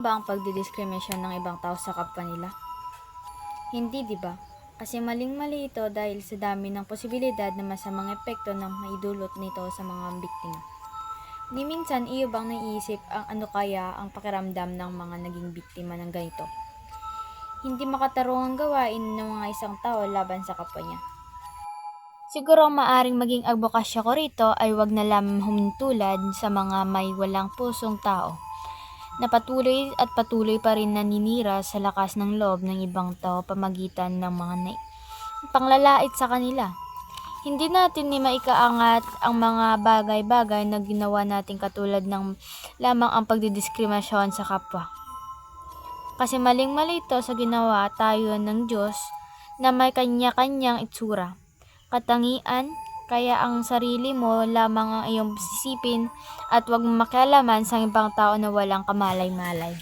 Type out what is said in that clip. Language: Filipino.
Ba ang pagdidiskriminasyon ng ibang tao sa kapwa nila? Hindi, di ba? Kasi maling-mali ito dahil sa dami ng posibilidad na masamang epekto na maidulot nito sa mga biktima. Ni minsan iyo bang naiisip ang ano kaya ang pakiramdam ng mga naging biktima ng ganito? Hindi makatarungang gawain ng mga isang tao laban sa kapwa niya. Siguro ang maaring maging advokasya ko rito ay wag na lamang humintulad sa mga may walang pusong tao na patuloy pa rin naninira sa lakas ng loob ng ibang tao pamagitan ng mga panglalait sa kanila. Hindi natin ni maikaangat ang mga bagay-bagay na ginawa natin katulad ng lamang ang pagdidiskriminasyon sa kapwa. Kasi maling-mali ito sa ginawa tayo ng Diyos na may kanya-kanyang itsura, katangian, kaya ang sarili mo lamang ang iyong sisipin at huwag makialaman sa ibang tao na walang kamalay-malay.